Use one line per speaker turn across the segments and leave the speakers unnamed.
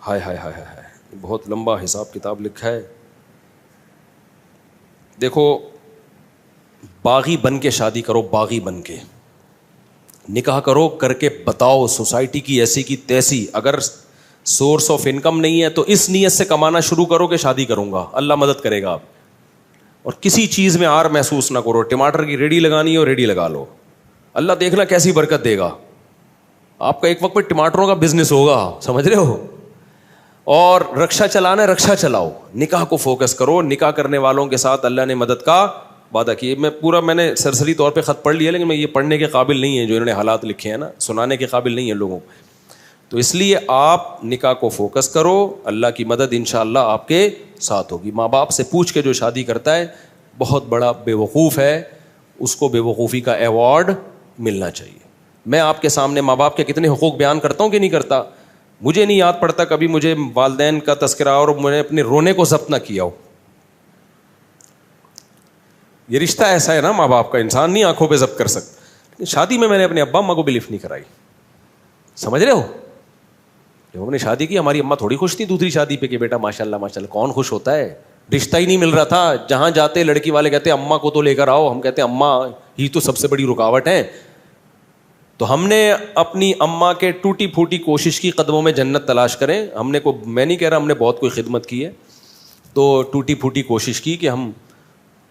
ہائے ہائے ہائے ہائے، بہت لمبا حساب کتاب لکھا ہے. دیکھو، باغی بن کے شادی کرو، باغی بن کے نکاح کرو، کر کے بتاؤ سوسائٹی کی ایسی کی تیسی. اگر سورس آف انکم نہیں ہے تو اس نیت سے کمانا شروع کرو کہ شادی کروں گا، اللہ مدد کرے گا آپ. اور کسی چیز میں آر محسوس نہ کرو. ٹماٹر کی ریڈی لگانی ہو ریڈی لگا لو، اللہ دیکھنا کیسی برکت دے گا. آپ کا ایک وقت پہ ٹماٹروں کا بزنس ہوگا، سمجھ رہے ہو. اور رکشا چلانا ہے، رکشا چلاؤ، نکاح کو فوکس کرو. نکاح کرنے والوں کے ساتھ اللہ نے مدد کا وعدہ کیا. میں نے سرسری طور پہ خط پڑھ لیا، لیکن میں یہ پڑھنے کے قابل نہیں ہے جو انہوں نے حالات لکھے ہیں نا، سنانے کے قابل نہیں ہے لوگوں کو. تو اس لیے آپ نکاح کو فوکس کرو، اللہ کی مدد انشاءاللہ آپ کے ساتھ ہوگی. ماں باپ سے پوچھ کے جو شادی کرتا ہے بہت بڑا بے وقوف ہے، اس کو بے وقوفی کا ایوارڈ ملنا چاہیے. میں آپ کے سامنے ماں باپ کے کتنے حقوق بیان کرتا ہوں کہ نہیں کرتا. مجھے نہیں یاد پڑتا کبھی مجھے والدین کا تذکرہ اور میں نے اپنے رونے کو ضبط نہ کیا ہو. یہ رشتہ ایسا ہے نا ماں باپ کا، انسان نہیں آنکھوں پہ ضبط کر سکتا. شادی میں نے اپنے ابا اماں کو بھی لفٹ نہیں کرائی، سمجھ رہے ہو. جب ہم نے شادی کی ہماری اماں تھوڑی خوش تھی دوسری شادی پہ کہ بیٹا ماشاء اللہ ماشاء اللہ. کون خوش ہوتا ہے، رشتہ ہی نہیں مل رہا تھا. جہاں جاتے لڑکی والے کہتے اماں کو تو لے کر آؤ، ہم کہتے اماں ہی تو سب سے بڑی رکاوٹ ہے. تو ہم نے اپنی اماں کے ٹوٹی پھوٹی کوشش کی قدموں میں جنت تلاش کریں. میں نہیں کہہ رہا ہم نے بہت کوئی خدمت کی ہے، تو ٹوٹی پھوٹی کوشش کی کہ ہم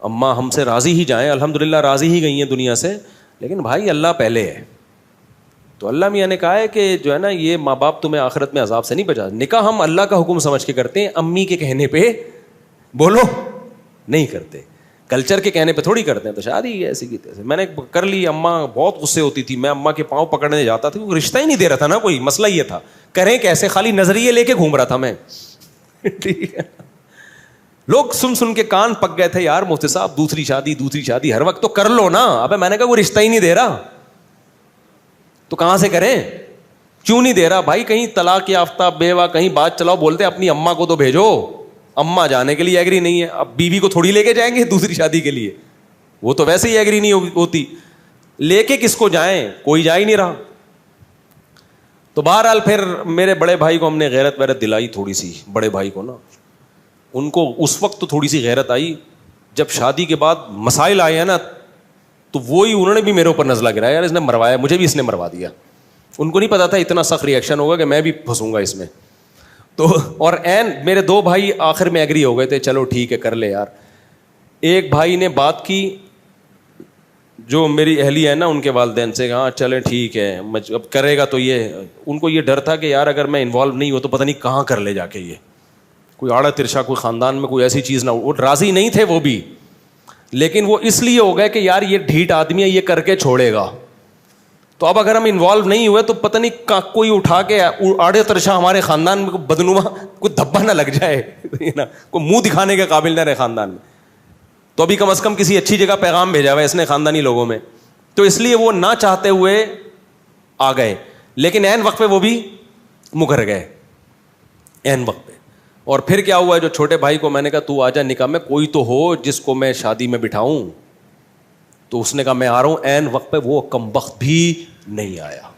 اماں ہم سے راضی ہی جائیں. الحمدللہ راضی ہی گئی ہیں دنیا سے. لیکن بھائی اللہ پہلے ہے. تو اللہ میاں نے کہا ہے کہ جو ہے نا یہ ماں باپ تمہیں آخرت میں عذاب سے نہیں بچا. نکاح ہم اللہ کا حکم سمجھ کے کرتے ہیں، امی کے کہنے پہ بولو نہیں کرتے، کلچر کے کہنے پہ تھوڑی کرتے ہیں. تو شادی ایسی کی تیسے میں نے کر لی. اماں بہت غصے ہوتی تھی، میں اماں کے پاؤں پکڑنے جاتا تھا کیونکہ رشتہ ہی نہیں دے رہا تھا نا کوئی. مسئلہ یہ تھا کریں کیسے، خالی نظریے لے کے گھوم رہا تھا میں. ٹھیک ہے، لوگ سن کے کان پک گئے تھے، یار مفتی صاحب دوسری شادی ہر وقت تو کر لو نا. ابے میں نے کہا وہ رشتہ ہی نہیں دے رہا تو کہاں سے کریں. کیوں نہیں دے رہا بھائی؟ کہیں طلاق یافتہ بیوہ کہیں بات چلاؤ، بولتے اپنی اماں کو تو بھیجو. اماں جانے کے لیے ایگری نہیں ہے، اب بیوی کو تھوڑی لے کے جائیں گے دوسری شادی کے لیے، وہ تو ویسے ہی ایگری نہیں ہوتی. لے کے کس کو جائیں، کوئی جا ہی نہیں رہا. تو بہرحال پھر میرے بڑے بھائی کو ہم نے غیرت ویرت دلائی تھوڑی سی. بڑے بھائی کو نا، ان کو اس وقت تو تھوڑی سی غیرت آئی. جب شادی کے بعد مسائل آئے ہیں نا تو وہی انہوں نے بھی میرے اوپر نزلہ گرایا، یار اس نے مروایا، مجھے بھی اس نے مروا دیا. ان کو نہیں پتا تھا اتنا سخت ریئیکشن ہوگا کہ میں بھی پھنسوں گا اس میں. تو اور این میرے دو بھائی آخر میں ایگری ہو گئے تھے، چلو ٹھیک ہے کر لے یار. ایک بھائی نے بات کی جو میری اہلی ہے نا ان کے والدین سے، ہاں چلیں ٹھیک ہے اب کرے گا. تو یہ ان کو یہ ڈر تھا کہ یار اگر میں انوالو نہیں ہوں تو پتہ نہیں کہاں کر لے جا کے یہ کوئی آڑا ترشا، کوئی خاندان میں کوئی ایسی چیز نہ ہو. وہ راضی نہیں تھے وہ بھی، لیکن وہ اس لیے ہو گئے کہ یار یہ ڈھیٹ آدمی ہے، یہ کر کے چھوڑے گا. تو اب اگر ہم انوالو نہیں ہوئے تو پتہ نہیں کوئی اٹھا کے آڑے ترشا ہمارے خاندان میں بدنما کوئی دھبا نہ لگ جائے نا، کوئی منہ دکھانے کے قابل نہ رہے خاندان میں. تو ابھی کم از کم کسی اچھی جگہ پیغام بھیجا ہوا ہے اس نے خاندانی لوگوں میں. تو اس لیے وہ نہ چاہتے ہوئے آ گئے، لیکن عین وقت پہ وہ بھی مکر گئے عین وقت پہ. اور پھر کیا ہوا ہے، جو چھوٹے بھائی کو میں نے کہا تو آ جا نکاح میں، کوئی تو ہو جس کو میں شادی میں بٹھاؤں. تو اس نے کہا میں آ رہا ہوں. عین وقت پہ وہ کمبخت بھی نہیں آیا.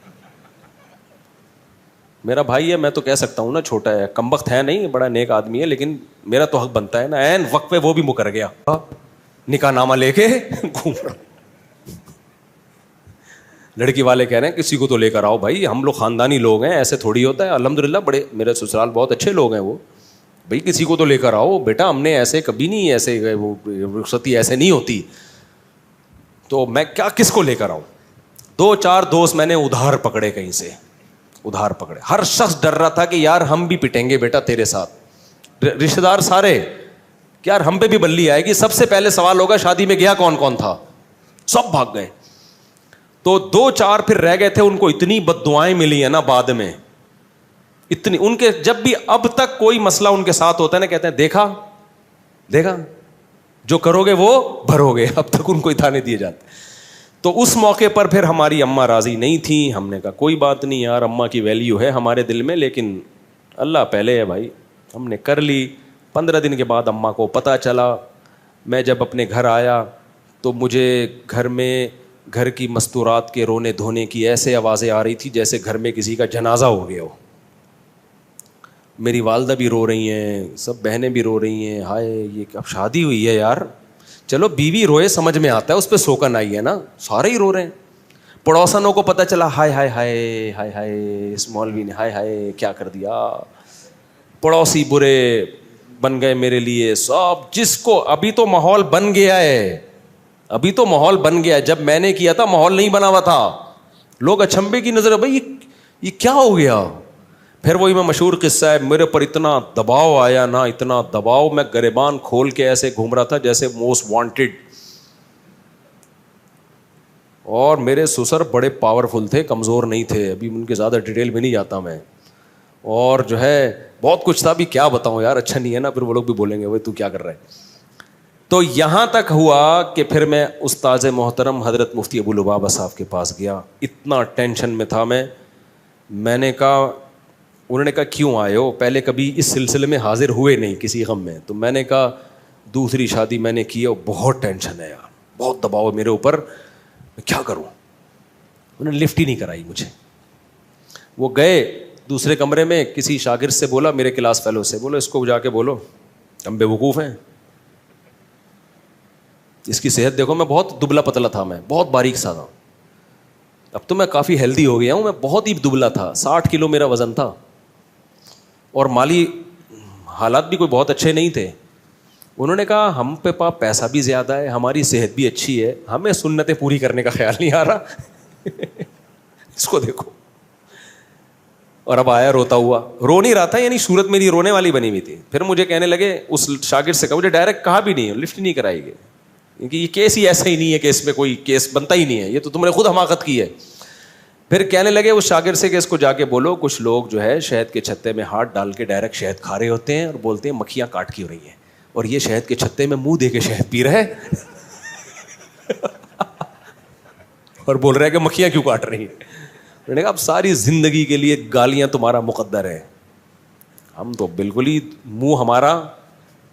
میرا بھائی ہے، میں تو کہہ سکتا ہوں نا چھوٹا ہے، کمبخت ہے نہیں، بڑا نیک آدمی ہے، لیکن میرا تو حق بنتا ہے نا. عین وقت پہ وہ بھی مکر گیا، نکاح نامہ لے کے گھوم رہا. لڑکی والے کہہ رہے ہیں کسی کو تو لے کر آؤ بھائی، ہم لوگ خاندانی لوگ ہیں، ایسے تھوڑی ہوتا ہے. الحمدللہ بڑے میرے سسرال بہت اچھے لوگ ہیں، وہ بھائی کسی کو تو لے کر آؤ بیٹا، ہم نے ایسے کبھی نہیں، ایسے وہ رخصتی ایسے نہیں ہوتی. تو میں کیا کس کو لے کر آؤں. 2-4 دوست میں نے ادھار پکڑے، کہیں سے ادھار پکڑے. ہر شخص ڈر رہا تھا کہ یار ہم بھی پٹیں گے بیٹا تیرے ساتھ. رشتے دار سارے کہ یار ہم پہ بھی بلی آئے گی. سب سے پہلے سوال ہوگا شادی میں گیا کون کون تھا. سب بھاگ گئے. تو 2-4 پھر رہ گئے تھے. ان کو اتنی بد دعائیں ملی ہیں نا بعد میں، اتنی. ان کے جب بھی اب تک کوئی مسئلہ ان کے ساتھ ہوتا ہے نا کہتے ہیں دیکھا جو کرو گے وہ بھرو گے. اب تک ان کو تانے دیے جاتے. تو اس موقع پر پھر ہماری اماں راضی نہیں تھیں. ہم نے کہا کوئی بات نہیں یار، اماں کی ویلیو ہے ہمارے دل میں، لیکن اللہ پہلے ہے بھائی. ہم نے کر لی. 15 دن کے بعد اماں کو پتہ چلا. میں جب اپنے گھر آیا تو مجھے گھر کی مستورات کے رونے دھونے کی ایسے آوازیں آ رہی تھی جیسے گھر میں کسی کا جنازہ ہو گیا ہو. میری والدہ بھی رو رہی ہیں, سب بہنیں بھی رو رہی ہیں, ہائے یہ اب شادی ہوئی ہے یار. چلو بیوی روئے سمجھ میں آتا ہے, اس پہ سوکن آئی ہے نا, سارے ہی رو رہے ہیں. پڑوسنوں کو پتہ چلا, ہائے ہائے ہائے ہائے ہائے اس مولوی نے ہائے ہائے کیا کر دیا. پڑوسی برے بن گئے میرے لیے سب, جس کو ابھی تو ماحول بن گیا ہے, ابھی تو ماحول بن گیا ہے. جب میں نے کیا تھا ماحول نہیں بنا ہوا تھا. لوگ اچھمبے کی نظر, بھائی یہ کیا ہو گیا. پھر وہی میں مشہور قصہ ہے, میرے پر اتنا دباؤ آیا نا, اتنا دباؤ, میں گریبان کھول کے ایسے گھوم رہا تھا جیسے موسٹ وانٹیڈ. اور میرے سسر بڑے پاورفل تھے, کمزور نہیں تھے. ابھی ان کے زیادہ ڈیٹیل میں نہیں جاتا میں. اور جو ہے بہت کچھ تھا, بھی کیا بتاؤں یار, اچھا نہیں ہے نا, پھر وہ لوگ بھی بولیں گے بھائی تو کیا کر رہا ہے. تو یہاں تک ہوا کہ پھر میں استاذ محترم حضرت مفتی ابو لبابہ صاحب کے پاس گیا. اتنا ٹینشن میں تھا میں نے کہا, انہوں نے کہا کیوں آئے ہو, پہلے کبھی اس سلسلے میں حاضر ہوئے نہیں کسی غم میں. تو میں نے کہا دوسری شادی میں نے کی ہے, بہت ٹینشن ہے یار, بہت دباؤ ہے میرے اوپر, میں کیا کروں. انہوں نے لفٹ ہی نہیں کرائی مجھے. وہ گئے دوسرے کمرے میں, کسی شاگرد سے بولا, میرے کلاس فیلو سے, بولو اس کو جا کے بولو ہم بے وقوف ہیں, اس کی صحت دیکھو. میں بہت دبلا پتلا تھا, میں بہت باریک سا تھا. اب تو میں کافی ہیلدی ہو گیا ہوں, میں بہت ہی دبلا تھا, 60 کلو میرا وزن تھا, اور مالی حالات بھی کوئی بہت اچھے نہیں تھے. انہوں نے کہا ہم پہ پیسہ بھی زیادہ ہے, ہماری صحت بھی اچھی ہے, ہمیں سنتیں پوری کرنے کا خیال نہیں آ رہا. اس کو دیکھو. اور اب آیا روتا ہوا, رو نہیں رہا تھا, یعنی صورت میری رونے والی بنی ہوئی تھی. پھر مجھے کہنے لگے, اس شاگرد سے کہا, مجھے ڈائریکٹ کہا بھی نہیں, لفٹ نہیں کرائی گئی, کیونکہ یہ کیس ہی ایسا ہی نہیں ہے کہ اس میں کوئی کیس بنتا ہی نہیں ہے, یہ تو تم نے خود حماقت کی ہے. پھر کہنے لگے اس شاگرد سے کہ اس کو جا کے بولو, کچھ لوگ جو ہے شہد کے چھتے میں ہاتھ ڈال کے ڈائریکٹ شہد کھا رہے ہوتے ہیں, اور بولتے ہیں مکھیاں کاٹ کی ہو رہی ہیں, اور یہ شہد کے چھتے میں منہ دے کے شہد پی رہا ہے اور بول رہا ہے کہ مکھیاں کیوں کاٹ رہی ہیں. میں نے کہا اب ساری زندگی کے لیے گالیاں تمہارا مقدر ہے, ہم تو بالکل ہی منہ ہمارا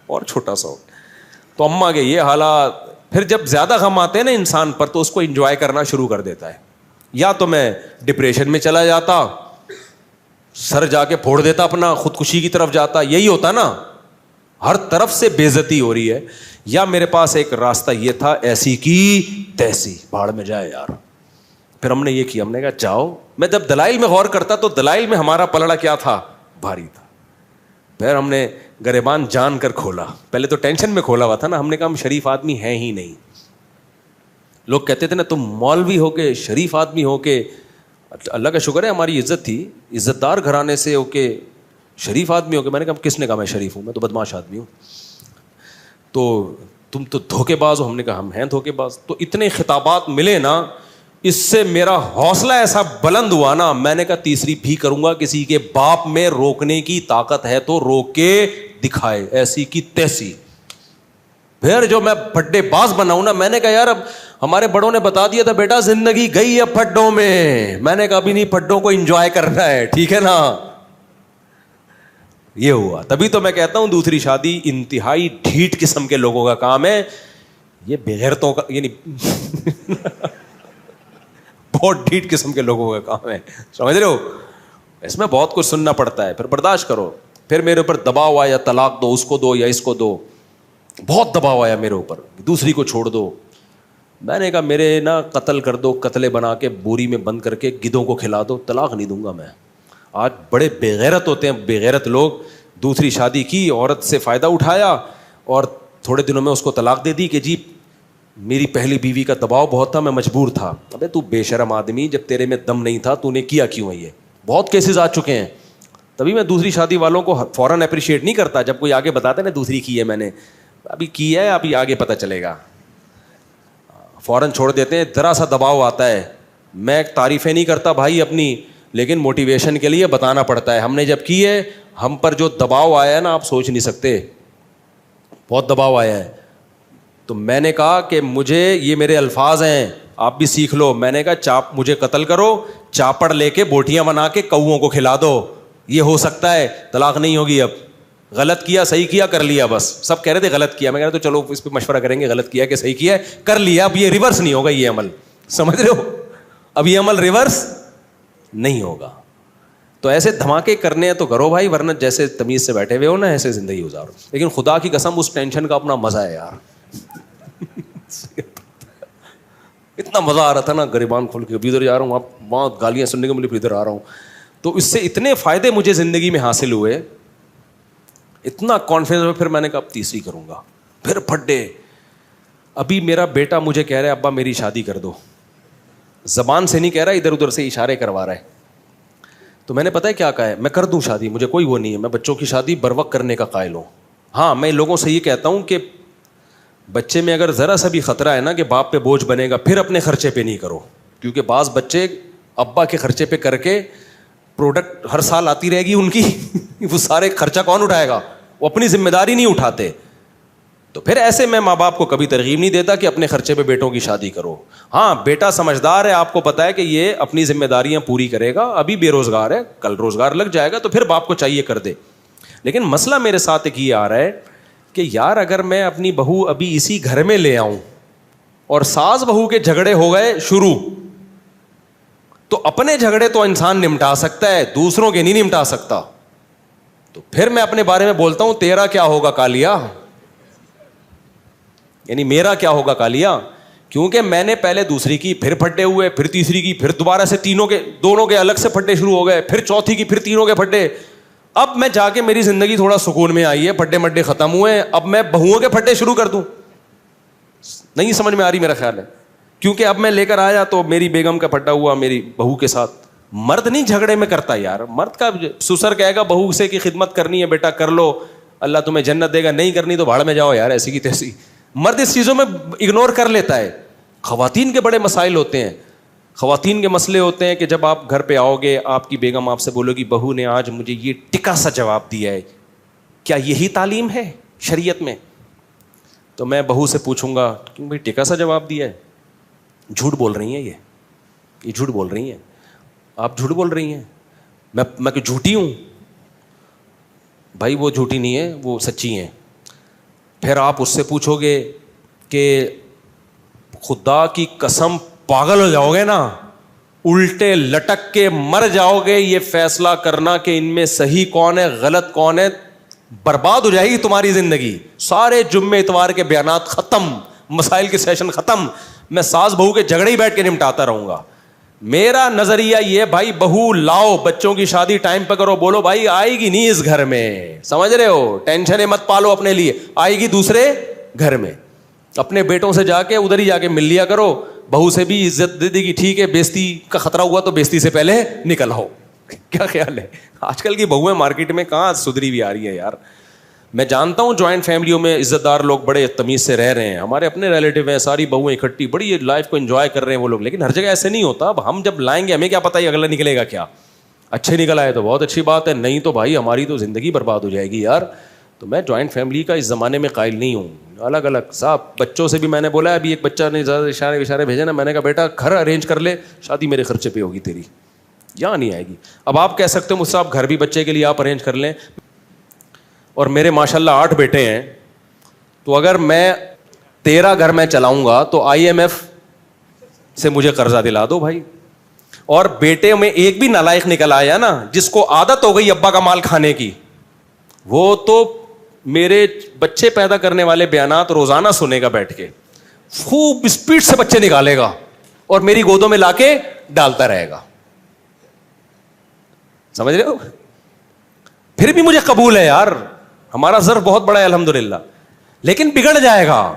اور چھوٹا سا ہو. تو اماں کے یہ حالات. پھر جب زیادہ غم آتے ہیں نا انسان پر, تو اس کو انجوائے کرنا شروع کر دیتا ہے. یا تو میں ڈپریشن میں چلا جاتا, سر جا کے پھوڑ دیتا اپنا, خودکشی کی طرف جاتا, یہی ہوتا نا, ہر طرف سے بے عزتی ہو رہی ہے. یا میرے پاس ایک راستہ یہ تھا, ایسی کی تیسی, بھاڑ میں جائے یار. پھر ہم نے یہ کیا, ہم نے کہا جاؤ. میں جب دلائل میں غور کرتا تو دلائل میں ہمارا پلڑا کیا تھا, بھاری تھا. پھر ہم نے گریبان جان کر کھولا. پہلے تو ٹینشن میں کھولا ہوا تھا نا, ہم نے کہا ہم شریف آدمی ہیں ہی نہیں. لوگ کہتے تھے نا تم مولوی ہو کے, شریف آدمی ہو کے, اللہ کا شکر ہے ہماری عزت تھی, عزت دار گھرانے سے ہو کے شریف آدمی ہو کے. میں نے کہا کس نے کہا میں شریف ہوں, میں تو بدماش آدمی ہوں. تو تم تو دھوکے باز ہو. ہم نے کہا ہم ہیں دھوکے باز. تو اتنے خطابات ملے نا, اس سے میرا حوصلہ ایسا بلند ہوا نا, میں نے کہا تیسری بھی کروں گا, کسی کے باپ میں روکنے کی طاقت ہے تو روک کے دکھائے, ایسی کی تیسی. پھر جو میں پھڈے باز بناؤں نا, میں نے کہا یار اب ہمارے بڑوں نے بتا دیا تھا بیٹا زندگی گئی ہے پھڈوں میں, میں نے کہا ابھی نہیں, پھڈوں کو انجوائے کرنا ہے, ٹھیک ہے نا. یہ ہوا. تبھی تو میں کہتا ہوں دوسری شادی انتہائی ڈھیٹ قسم کے لوگوں کا کام ہے, یہ بغیرتوں کا, یعنی بہت ڈھیٹ قسم کے لوگوں کا کام ہے, سمجھ رہے ہو. اس میں بہت کچھ سننا پڑتا ہے, پھر برداشت کرو. پھر میرے اوپر دباؤ آیا, طلاق دو, اس کو دو یا اس کو دو, بہت دباؤ آیا میرے اوپر, دوسری کو چھوڑ دو. میں نے کہا میرے نا قتل کر دو, قتلے بنا کے بوری میں بند کر کے گدھوں کو کھلا دو, طلاق نہیں دوں گا میں. آج بڑے بے غیرت ہوتے ہیں, بے غیرت لوگ. دوسری شادی کی, عورت سے فائدہ اٹھایا, اور تھوڑے دنوں میں اس کو طلاق دے دی کہ جی میری پہلی بیوی کا دباؤ بہت تھا, میں مجبور تھا. ابے تو بے شرم آدمی, جب تیرے میں دم نہیں تھا تو نے کیا کیوں ہے؟ یہ بہت کیسز آ چکے ہیں. تبھی میں دوسری شادی والوں کو فوراً اپریشیٹ نہیں کرتا. جب کوئی آگے بتاتا ہے نا دوسری کی ہے میں نے, ابھی کی ہے, ابھی آگے پتہ چلے گا, فوراً چھوڑ دیتے ہیں. ذرا سا دباؤ آتا ہے, میں تعریفیں نہیں کرتا بھائی اپنی, لیکن موٹیویشن کے لیے بتانا پڑتا ہے. ہم نے جب کی ہے, ہم پر جو دباؤ آیا ہے نا آپ سوچ نہیں سکتے, بہت دباؤ آیا ہے. تو میں نے کہا کہ مجھے, یہ میرے الفاظ ہیں, آپ بھی سیکھ لو. میں نے کہا مجھے قتل کرو, چاپڑ لے کے بوٹیاں بنا کے کوؤں کو کھلا دو, یہ ہو سکتا ہے, طلاق نہیں ہوگی. اب غلط کیا, صحیح کیا, کر لیا, بس. سب کہہ رہے تھے غلط کیا, میں کہہ رہا تو چلو اس پہ مشورہ کریں گے, غلط کیا کہ صحیح کیا ہے, کر لیا. اب یہ ریورس نہیں ہوگا, یہ عمل, سمجھ رہے ہو, اب یہ عمل ریورس نہیں ہوگا. تو ایسے دھماکے کرنے ہیں تو کرو بھائی, ورنہ جیسے تمیز سے بیٹھے ہوئے ہو نا ایسے زندگی گزارو. لیکن خدا کی قسم اس ٹینشن کا اپنا مزہ ہے یار. اتنا مزہ آ رہا تھا نا, گریبان کھول کے, ابھی ادھر جا رہا ہوں, آپ وہاں گالیاں سننے کو ملی, پھر ادھر آ رہا ہوں. تو اس سے اتنے فائدے مجھے زندگی میں حاصل ہوئے, اتنا کانفیڈنس. پھر میں نے کہا اب تیسری کروں گا, پھر پھڈے. ابھی میرا بیٹا مجھے کہہ رہا ہے ابا میری شادی کر دو, زبان سے نہیں کہہ رہا, ادھر ادھر سے اشارے کروا رہا ہے. تو میں نے پتہ ہے کیا کہا ہے, میں کر دوں شادی, مجھے کوئی وہ نہیں ہے, میں بچوں کی شادی بر وقت کرنے کا قائل ہوں. ہاں میں لوگوں سے یہ کہتا ہوں کہ بچے میں اگر ذرا سا بھی خطرہ ہے نا کہ باپ پہ بوجھ بنے گا, پھر اپنے خرچے پہ نہیں کرو, کیونکہ بعض بچے ابا کے خرچے پہ کر کے پروڈکٹ ہر سال آتی رہے گی ان کی, وہ سارے خرچہ کون اٹھائے گا, وہ اپنی ذمہ داری نہیں اٹھاتے. تو پھر ایسے میں ماں باپ کو کبھی ترغیب نہیں دیتا کہ اپنے خرچے پہ بیٹوں کی شادی کرو. ہاں بیٹا سمجھدار ہے, آپ کو پتا ہے کہ یہ اپنی ذمہ داریاں پوری کرے گا, ابھی بے روزگار ہے, کل روزگار لگ جائے گا, تو پھر باپ کو چاہیے کر دے. لیکن مسئلہ میرے ساتھ ایک یہ آ رہا ہے کہ یار اگر میں اپنی بہو ابھی اسی گھر میں لے آؤں اور ساس بہو کے جھگڑے ہو گئے شروع, تو اپنے جھگڑے تو انسان نمٹا سکتا ہے, دوسروں کے نہیں نمٹا سکتا. تو پھر میں اپنے بارے میں بولتا ہوں تیرا کیا ہوگا کالیا, یعنی میرا کیا ہوگا کالیا, کیونکہ میں نے پہلے دوسری کی, پھر پھڈے ہوئے, پھر تیسری کی, پھر دوبارہ سے دونوں کے الگ سے پھڈے شروع ہو گئے, پھر چوتھی کی, پھر تینوں کے پھڈے. اب میں جا کے میری زندگی تھوڑا سکون میں آئی ہے, پھڈے مڈے ختم ہوئے, اب میں بہوؤں کے پھڈے شروع کر دوں. نہیں سمجھ میں آ رہی میرا خیال ہے, کیونکہ اب میں لے کر آیا تو میری بیگم کا پھڈا ہوا میری بہو کے ساتھ. مرد نہیں جھگڑے میں کرتا یار, مرد کا سسر کہے گا بہو سے کی خدمت کرنی ہے بیٹا کر لو, اللہ تمہیں جنت دے گا, نہیں کرنی تو بھاڑ میں جاؤ یار, ایسی کی تیسی. مرد اس چیزوں میں اگنور کر لیتا ہے. خواتین کے بڑے مسائل ہوتے ہیں, خواتین کے مسئلے ہوتے ہیں کہ جب آپ گھر پہ آؤ گے, آپ کی بیگم آپ سے بولو گی بہو نے آج مجھے یہ ٹکا سا جواب دیا ہے, کیا یہی تعلیم ہے شریعت میں؟ تو میں بہو سے پوچھوں گا کیوں بھائی ٹکا سا جواب دیا ہے, جھوٹ بول رہی ہیں یہ جھوٹ بول رہی ہیں, آپ جھوٹ بول رہی ہیں, میں کہ جھوٹی ہوں؟ بھائی وہ جھوٹی نہیں ہے, وہ سچی ہیں. پھر آپ اس سے پوچھو گے کہ خدا کی قسم پاگل ہو جاؤ گے نا, الٹے لٹک کے مر جاؤ گے, یہ فیصلہ کرنا کہ ان میں صحیح کون ہے غلط کون ہے, برباد ہو جائے گی تمہاری زندگی. سارے جمعے اتوار کے بیانات ختم, مسائل کے سیشن ختم, میں ساس بہو کے جھگڑے ہی بیٹھ کے نمٹاتا رہوں گا. میرا نظریہ یہ بھائی بہو لاؤ, بچوں کی شادی ٹائم پہ کرو, بولو بھائی آئے گی نہیں اس گھر میں, سمجھ رہے ہو, ٹینشنیں مت پالو اپنے لیے, آئے گی دوسرے گھر میں. اپنے بیٹوں سے جا کے ادھر ہی جا کے مل لیا کرو, بہو سے بھی عزت دے دے گی, ٹھیک ہے بیزتی کا خطرہ ہوا تو بیزتی سے پہلے نکل آؤ. کیا خیال ہے؟ آج کل کی بہویں مارکیٹ میں کہاں سدھری بھی آ رہی ہیں یار. میں جانتا ہوں جوائنٹ فیملیوں میں عزت دار لوگ بڑے تمیز سے رہ رہے ہیں, ہمارے اپنے ریلیٹیو ہیں, ساری بہویں اکٹھی بڑی لائف کو انجوائے کر رہے ہیں وہ لوگ, لیکن ہر جگہ ایسے نہیں ہوتا. اب ہم جب لائیں گے ہمیں کیا پتہ ہے اگلا نکلے گا کیا, اچھے نکل آئے تو بہت اچھی بات ہے, نہیں تو بھائی ہماری تو زندگی برباد ہو جائے گی یار. تو میں جوائنٹ فیملی کا اس زمانے میں قائل نہیں ہوں, الگ الگ. صاحب بچوں سے بھی میں نے بولا ہے, ابھی ایک بچہ نے زیادہ اشارے بھیجے نا, میں نے کہا بیٹا گھر ارینج کر لے, شادی میرے خرچے پہ ہوگی تیری, یہاں نہیں آئے گی. اب آپ کہہ سکتے ہو مجھ سے آپ گھر بھی بچے کے لیے آپ ارینج کر لیں, اور میرے ماشاء اللہ 8 بیٹے ہیں, تو اگر میں 13 گھر میں چلاؤں گا تو IMF سے مجھے قرضہ دلا دو بھائی. اور بیٹے میں ایک بھی نالائق نکل آیا نا جس کو عادت ہو گئی ابا کا مال کھانے کی, وہ تو میرے بچے پیدا کرنے والے بیانات روزانہ سنے گا بیٹھ کے, خوب اسپیڈ سے بچے نکالے گا اور میری گودوں میں لا کے ڈالتا رہے گا. سمجھ رہے ہو؟ پھر بھی مجھے قبول ہے یار, ہمارا ظرف بہت بڑا ہے الحمدللہ, لیکن بگڑ جائے گا.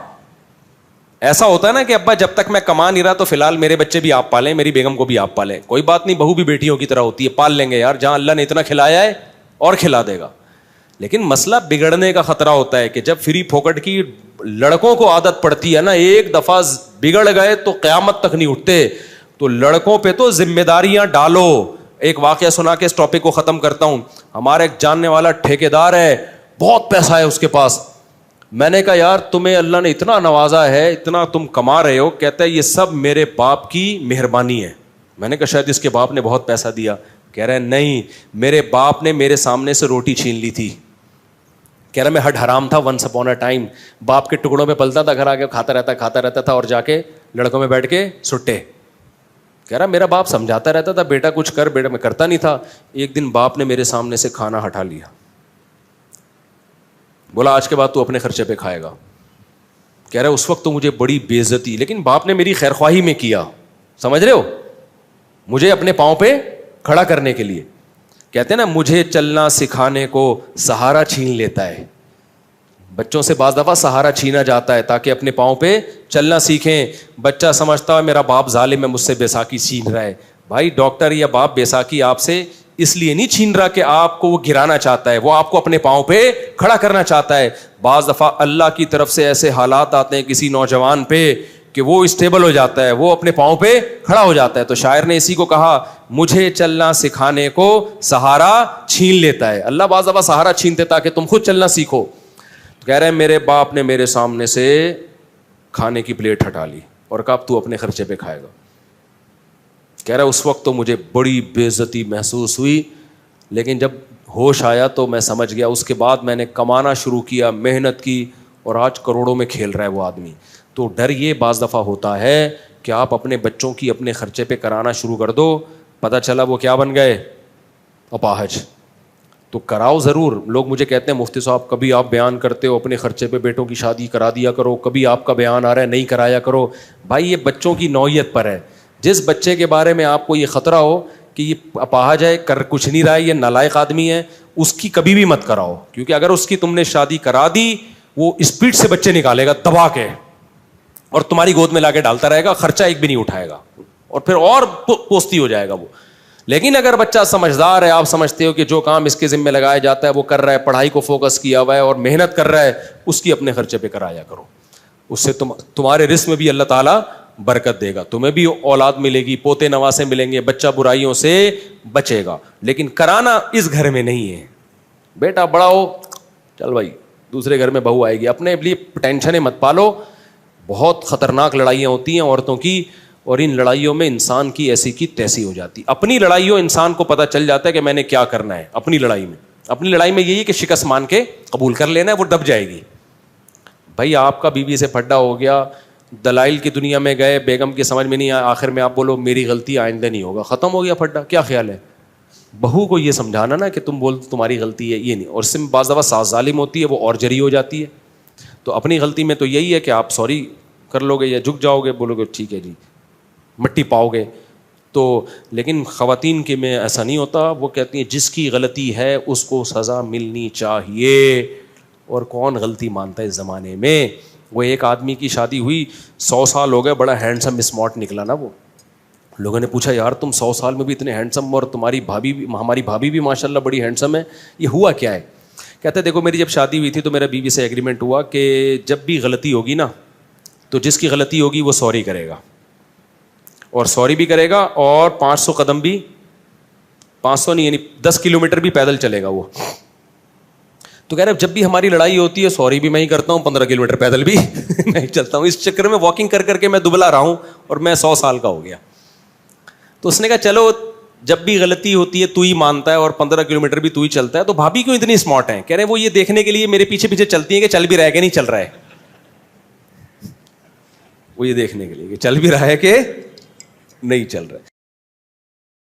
ایسا ہوتا ہے نا کہ ابا جب تک میں کما نہیں رہا تو فی الحال میرے بچے بھی آپ پالیں, میری بیگم کو بھی آپ پالیں, کوئی بات نہیں, بہو بھی بیٹیوں کی طرح ہوتی ہے, پال لیں گے یار, جہاں اللہ نے اتنا کھلایا ہے اور کھلا دے گا. لیکن مسئلہ بگڑنے کا خطرہ ہوتا ہے کہ جب فری پھوکٹ کی لڑکوں کو عادت پڑتی ہے نا, ایک دفعہ بگڑ گئے تو قیامت تک نہیں اٹھتے. تو لڑکوں پہ تو ذمہ داریاں ڈالو. ایک واقعہ سنا کے اس ٹاپک کو ختم کرتا ہوں. ہمارا ایک جاننے والا ٹھیکیدار ہے, بہت پیسہ ہے اس کے پاس. میں نے کہا یار تمہیں اللہ نے اتنا نوازا ہے, اتنا تم کما رہے ہو. کہتا ہے یہ سب میرے باپ کی مہربانی ہے. میں نے کہا شاید اس کے باپ نے بہت پیسہ دیا. کہہ رہے نہیں, میرے باپ نے میرے سامنے سے روٹی چھین لی تھی. کہہ رہا میں ہڈ حرام تھا ونس اپون اے ٹائم, باپ کے ٹکڑوں میں پلتا تھا, گھر آ کے کھاتا رہتا تھا, اور جا کے لڑکوں میں بیٹھ کے سٹے. کہہ رہا میرا باپ سمجھاتا رہتا تھا بیٹا کچھ کر, بیٹا میں کرتا نہیں تھا. ایک دن باپ نے میرے سامنے سے کھانا ہٹا لیا, بولا آج کے بعد تو اپنے خرچے پہ کھائے گا. کہہ رہا اس وقت تو مجھے بڑی بے عزتی, لیکن باپ نے میری خیر خواہی میں کیا, سمجھ رہے ہو, مجھے اپنے پاؤں پہ کھڑا کرنے کے لیے. کہتے ہیں نا مجھے چلنا سکھانے کو سہارا چھین لیتا ہے. بچوں سے بعض دفعہ سہارا چھینا جاتا ہے تاکہ اپنے پاؤں پہ چلنا سیکھیں. بچہ سمجھتا ہے میرا باپ ظالم ہے, مجھ سے بیساکھی چھین رہا ہے. بھائی ڈاکٹر یا باپ بیساکھی آپ سے اس لیے نہیں چھین رہا کہ آپ کو وہ گرانا چاہتا ہے, وہ آپ کو اپنے پاؤں پہ کھڑا کرنا چاہتا ہے. بعض دفعہ اللہ کی طرف سے ایسے حالات آتے ہیں کسی نوجوان پہ کہ وہ اسٹیبل ہو جاتا ہے, وہ اپنے پاؤں پہ کھڑا ہو جاتا ہے. تو شاعر نے اسی کو کہا مجھے چلنا سکھانے کو سہارا چھین لیتا ہے. اللہ بعض دفعہ سہارا چھینتے تاکہ تم خود چلنا سیکھو. کہہ رہے ہیں میرے باپ نے میرے سامنے سے کھانے کی پلیٹ ہٹا لی اور کہا اب تو اپنے خرچے پہ کھائے گا. کہہ رہا اس وقت تو مجھے بڑی بے عزتی محسوس ہوئی, لیکن جب ہوش آیا تو میں سمجھ گیا. اس کے بعد میں نے کمانا شروع کیا, محنت کی, اور آج کروڑوں میں کھیل رہا ہے وہ آدمی. تو ڈر یہ بعض دفعہ ہوتا ہے کہ آپ اپنے بچوں کی اپنے خرچے پہ کرانا شروع کر دو, پتہ چلا وہ کیا بن گئے, اپاہج. تو کراؤ ضرور. لوگ مجھے کہتے ہیں مفتی صاحب کبھی آپ بیان کرتے ہو اپنے خرچے پہ بیٹوں کی شادی کرا دیا کرو, کبھی آپ کا بیان آ رہا ہے نہیں کرایا کرو. بھائی یہ بچوں کی نوعیت پر ہے. جس بچے کے بارے میں آپ کو یہ خطرہ ہو کہ یہ اپاہج ہے, کر کچھ نہیں رہا ہے, یہ نالائق آدمی ہے, اس کی کبھی بھی مت کراؤ. کیونکہ اگر اس کی تم نے شادی کرا دی وہ اسپیڈ سے بچے نکالے گا دبا کے, اور تمہاری گود میں لا کے ڈالتا رہے گا, خرچہ ایک بھی نہیں اٹھائے گا, اور پھر اور پوستی ہو جائے گا وہ. لیکن اگر بچہ سمجھدار ہے, آپ سمجھتے ہو کہ جو کام اس کے ذمہ لگایا جاتا ہے وہ کر رہا ہے, پڑھائی کو فوکس کیا ہوا ہے اور محنت کر رہا ہے, اس کی اپنے خرچے پہ کرایا کرو. اس سے تمہارے رزق میں بھی اللہ تعالیٰ برکت دے گا, تمہیں بھی اولاد ملے گی, پوتے نواسے ملیں گے, بچہ برائیوں سے بچے گا. لیکن کرانا اس گھر میں نہیں ہے. بیٹا بڑا ہو, چل بھائی دوسرے گھر میں بہو آئے گی, اپنے لیے ٹینشنیں مت پالو. بہت خطرناک لڑائیاں ہوتی ہیں عورتوں کی, اور ان لڑائیوں میں انسان کی ایسی کی تیسی ہو جاتی. اپنی لڑائیوں انسان کو پتہ چل جاتا ہے کہ میں نے کیا کرنا ہے. اپنی لڑائی میں یہی کہ شکست مان کے قبول کر لینا ہے, وہ دب جائے گی. بھائی آپ کا بیوی سے پھڈا ہو گیا, دلائل کی دنیا میں گئے, بیگم کی سمجھ میں نہیں آیا, آخر میں آپ بولو میری غلطی آئندہ نہیں ہوگا, ختم ہو گیا پھڈا. کیا خیال ہے؟ بہو کو یہ سمجھانا نا کہ تم بول تمہاری غلطی ہے, یہ نہیں. اور اس سے بعض دفعہ ساس ظالم ہوتی ہے, وہ اور جری ہو جاتی ہے. تو اپنی غلطی میں تو یہی ہے کہ آپ سوری کر لو گے یا جھک جاؤ گے, بولو گے ٹھیک ہے جی, مٹی پاؤ گے. تو لیکن خواتین کے میں ایسا نہیں ہوتا. وہ کہتی ہیں جس کی غلطی ہے اس کو سزا ملنی چاہیے, اور کون غلطی مانتا ہے اس زمانے میں. وہ ایک آدمی کی شادی ہوئی, 100 سال ہو گئے, بڑا ہینڈسم اسمارٹ نکلا نا وہ. لوگوں نے پوچھا یار تم 100 سال میں بھی اتنے ہینڈسم, اور تمہاری بھابھی بھی, ہماری بھابھی بھی ماشاء اللہ بڑی ہینڈسم ہے, یہ ہوا کیا ہے؟ کہتے دیکھو میری جب شادی ہوئی تھی تو میرا بیوی سے ایگریمنٹ ہوا کہ جب بھی غلطی ہوگی نا تو جس کی غلطی ہوگی وہ سوری کرے گا, اور سوری بھی کرے گا, اور 500 قدم بھی, 500 نہیں یعنی 10 کلومیٹر بھی پیدل چلے گا وہ. تو کہہ رہے جب بھی ہماری لڑائی ہوتی ہے سوری بھی میں ہی کرتا ہوں, 15 کلومیٹر پیدل بھی میں ہی چلتا ہوں. اس چکر میں واکنگ کر کر کے میں دبلا رہا ہوں, اور میں 100 سال کا ہو گیا. تو اس نے کہا چلو جب بھی غلطی ہوتی ہے تو ہی مانتا ہے, اور 15 کلومیٹر بھی تو ہی چلتا ہے, تو بھابھی کیوں اتنی اسمارٹ ہیں؟ کہہ رہے وہ یہ دیکھنے کے لیے میرے پیچھے پیچھے چلتی ہیں کہ چل بھی رہا ہے کہ نہیں چل رہا ہے. وہ یہ دیکھنے کے لیے کہ چل بھی رہا ہے کہ نہیں چل رہا ہے.